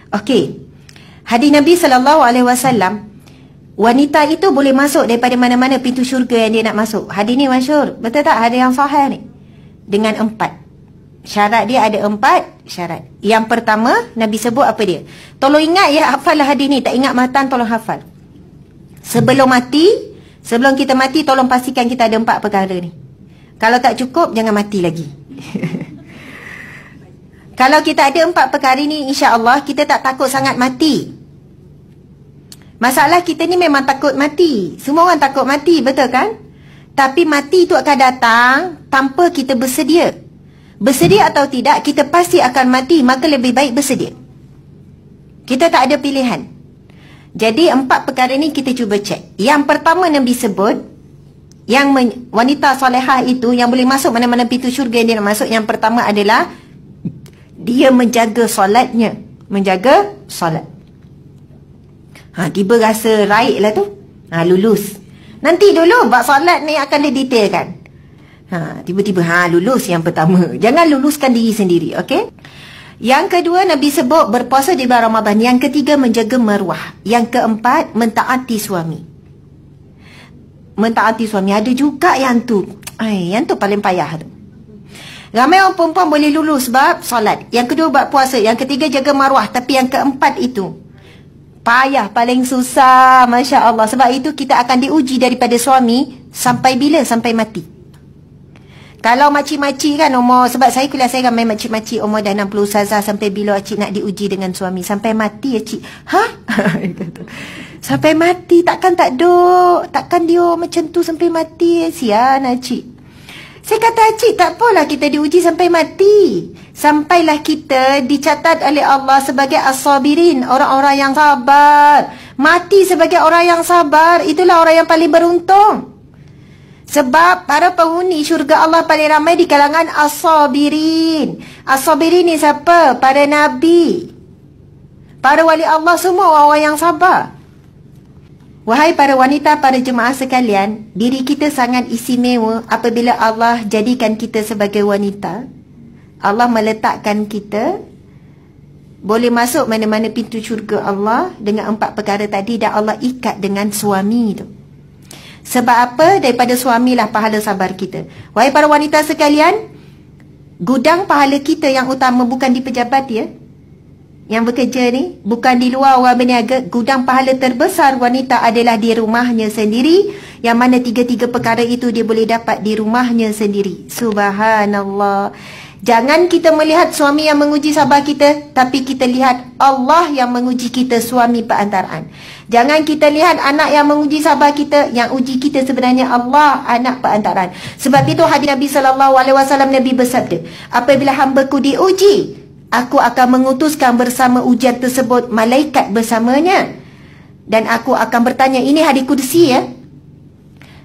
Okey. Hadis Nabi SAW, wanita itu boleh masuk daripada mana-mana pintu syurga yang dia nak masuk. Hadis ni masyhur. Betul tak? Hadis yang sahih ni. Dengan 4 syarat. Dia ada 4 syarat. Yang pertama, Nabi sebut apa dia? Tolong ingat ya, hafallah hadis ni. Tak ingat matan, tolong hafal. Sebelum kita mati, tolong pastikan kita ada 4 perkara ni. Kalau tak cukup, jangan mati lagi. Kalau kita ada 4 perkara ni, insya-Allah kita tak takut sangat mati. Masalah kita ni memang takut mati. Semua orang takut mati, betul kan? Tapi mati itu akan datang tanpa kita bersedia. Bersedia atau tidak, kita pasti akan mati. Maka lebih baik bersedia. Kita tak ada pilihan. Jadi 4 perkara ni kita cuba cek. Yang pertama Nabi sebut, yang wanita solehah itu yang boleh masuk mana-mana pintu syurga yang dia nak masuk, yang pertama adalah dia menjaga solatnya. Menjaga solat. Tiba rasa raik lah tu. Lulus. Nanti dulu bab solat ni akan didetailkan. Tiba-tiba lulus yang pertama. Jangan luluskan diri sendiri, okey? Yang kedua Nabi sebut berpuasa di bulan Ramadan. Yang ketiga menjaga maruah. Yang keempat mentaati suami. Mentaati suami. Ada juga yang tu. Yang tu paling payah tu. Ramai orang perempuan boleh lulus bab solat. Yang kedua bab puasa. Yang ketiga jaga maruah. Tapi yang keempat itu payah, paling susah. Masya Allah. Sebab itu kita akan diuji daripada suami. Sampai bila? Sampai mati. Kalau makcik-makcik kan umur, sebab saya kuliah saya ramai makcik-makcik umur dah 60 ustazah. Sampai bila cik nak diuji dengan suami? Sampai mati ya cik. Sampai mati. Takkan takkan dia macam tu sampai mati. Sian cik. Saya kata cik, tak apalah kita diuji sampai mati. Sampailah kita dicatat oleh Allah sebagai as-sabirin, orang-orang yang sabar. Mati sebagai orang yang sabar, itulah orang yang paling beruntung. Sebab para penghuni syurga Allah paling ramai di kalangan as-sabirin. As-sabirin ni siapa? Para nabi, para wali Allah, semua orang-orang yang sabar. Wahai para wanita, para jemaah sekalian, diri kita sangat istimewa apabila Allah jadikan kita sebagai wanita. Allah meletakkan kita boleh masuk mana-mana pintu syurga Allah dengan 4 perkara tadi, dan Allah ikat dengan suami tu. Sebab apa? Daripada suamilah pahala sabar kita. Wahai para wanita sekalian, gudang pahala kita yang utama bukan di pejabat ya. Yang bekerja ni, bukan di luar orang berniaga. Gudang pahala terbesar wanita adalah di rumahnya sendiri. Yang mana 3 perkara itu dia boleh dapat di rumahnya sendiri. Subhanallah. Jangan kita melihat suami yang menguji sabar kita, tapi kita lihat Allah yang menguji kita, suami perantaraan. Jangan kita lihat anak yang menguji sabar kita, yang uji kita sebenarnya Allah, anak perantaraan. Sebab itu hadis Nabi SAW, Nabi bersabda, apabila hamba-Ku diuji, Aku akan mengutuskan bersama ujian tersebut malaikat bersamanya. Dan aku akan bertanya, ini hadis qudsi ya.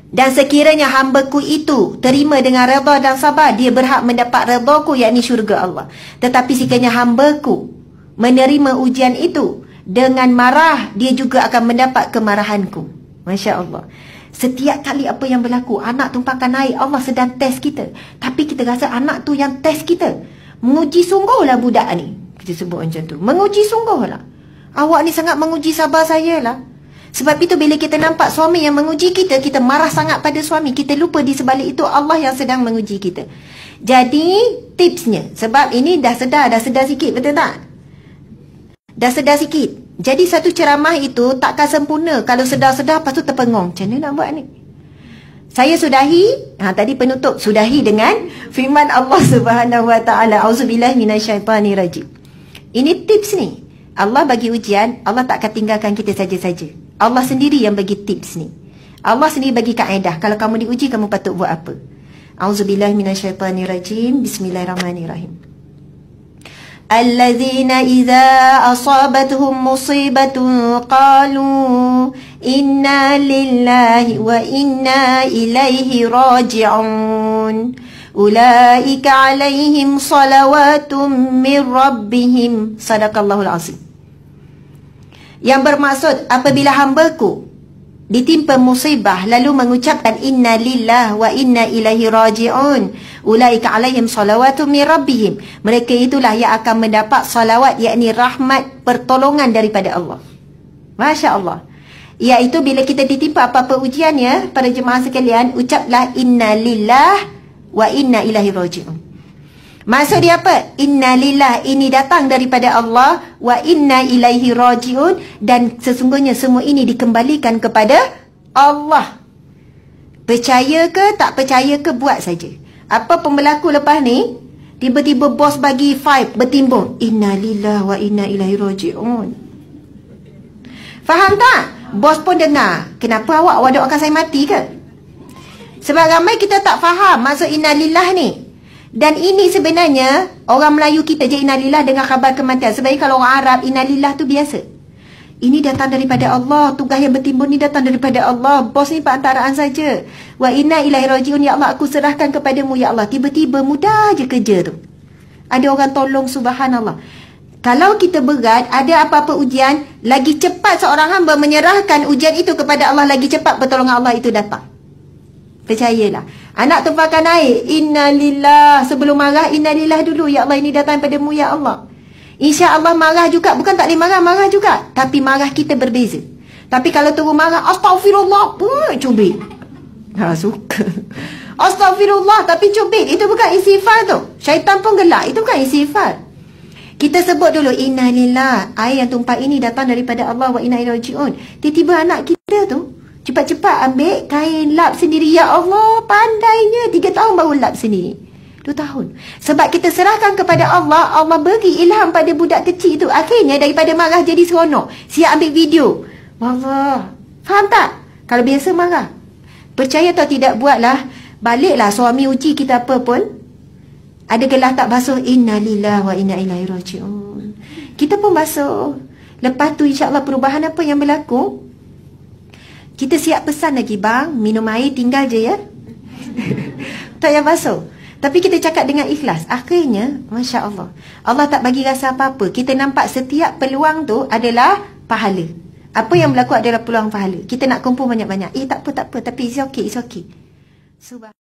Dan sekiranya hamba-Ku itu terima dengan redha dan sabar, dia berhak mendapat redha-Ku, yakni syurga Allah. Tetapi sekiranya hamba-Ku menerima ujian itu dengan marah, dia juga akan mendapat kemarahan-Ku. Masya Allah. Setiap kali apa yang berlaku, anak tumpahkan naik, Allah sedang test kita. Tapi kita rasa anak tu yang test kita. Menguji sungguhlah budak ni. Kita sebut macam tu. Menguji sungguhlah. Awak ni sangat menguji sabar saya lah. Sebab itu bila kita nampak suami yang menguji kita, kita marah sangat pada suami. Kita lupa di sebalik itu Allah yang sedang menguji kita. Jadi tipsnya, sebab ini dah sedar sikit, betul tak? Dah sedar sikit. Jadi satu ceramah itu takkan sempurna kalau sedar-sedar lepas tu terpengung. Macam mana nak buat ni? Saya sudahi, tadi penutup, sudahi dengan firman Allah Subhanahu Wa Taala. Auzubillahi minasyaitanirrajim. Ini tips ni. Allah bagi ujian, Allah tak akan tinggalkan kita saja-saja. Allah sendiri yang bagi tips ni. Allah sendiri bagi kaedah. Kalau kamu diuji, kamu patut buat apa? Auzubillahi minasyaitanirrajim. Bismillahirrahmanirrahim. Alladzina idza asabatuhum musibatun qalu inna lillahi wa inna ilaihi raji'un. Ulaika alaihim salawatum min rabbihim. Sadaqallahul azim. Yang bermaksud apabila hamba-Ku ditimpa musibah lalu mengucapkan inna lillah wa inna ilaihi raji'un, Ulaika alaihim salawatu min rabbihim. Mereka itulah yang akan mendapat salawat, yakni rahmat, pertolongan daripada Allah. Masya Allah. Iaitu bila kita ditimpa apa-apa ujian ya, para jemaah sekalian, ucaplah inna lillah wa inna ilaihi raji'un. Maksud dia apa? Inna lillah, ini datang daripada Allah, wa inna ilaihi raji'un, dan sesungguhnya semua ini dikembalikan kepada Allah. Percaya ke tak percaya ke, buat saja. Apa pun berlaku lepas ni, tiba-tiba bos bagi 5 bertimbung, inna lillah wa inna ilaihi raji'un. Faham tak? Bos pun dengar. Kenapa awak doakan saya mati ke? Sebab ramai kita tak faham maksud innalillah ni. Dan ini sebenarnya orang Melayu kita je innalillah dengan khabar kematian. Sebenarnya kalau orang Arab, innalillah tu biasa. Ini datang daripada Allah. Tugas yang bertimbun ni datang daripada Allah. Bos ni perantaraan saja. Wa inna ilaihi raji'un. Ya Allah, aku serahkan kepadamu ya Allah. Tiba-tiba mudah je kerja tu. Ada orang tolong, subhanallah. Kalau kita berat, ada apa-apa ujian, lagi cepat seorang hamba menyerahkan ujian itu kepada Allah, lagi cepat pertolongan Allah itu datang. Percayalah. Anak tumpahkan air, innalillah. Sebelum marah, innalillah dulu. Ya Allah, ini datang padamu ya Allah. Insya Allah marah juga. Bukan tak boleh marah, marah juga. Tapi marah kita berbeza. Tapi kalau turun marah, astaghfirullah, cubit. Suka. Astaghfirullah, tapi cubit. Itu bukan istighfar tu. Syaitan pun gelak. Itu bukan istighfar. Kita sebut dulu innalillah, air yang tumpah ini datang daripada Allah, wa inna ilaihi raji'un. Tiba-tiba anak kita tu cepat-cepat ambil kain lap sendiri. Ya Allah, pandainya. 3 tahun baru lap sendiri. 2 tahun. Sebab kita serahkan kepada Allah, Allah beri ilham pada budak kecil tu. Akhirnya daripada marah jadi seronok. Siap ambil video. Wallah. Faham tak? Kalau biasa marah. Percaya atau tidak, buatlah. Baliklah suami uji kita apa pun. Ada gelas tak basuh, innalillah wa inna ilaihi raji'un. Kita pun basuh. Lepas tu insya-Allah perubahan apa yang berlaku, kita siap pesan lagi, bang, minum air tinggal je ya. Tak payah basuh. Tapi kita cakap dengan ikhlas. Akhirnya, Masya Allah, Allah tak bagi rasa apa-apa. Kita nampak setiap peluang tu adalah pahala. Apa yang berlaku adalah peluang pahala. Kita nak kumpul banyak-banyak. Tak apa. Tapi it's okay. Subhanallah.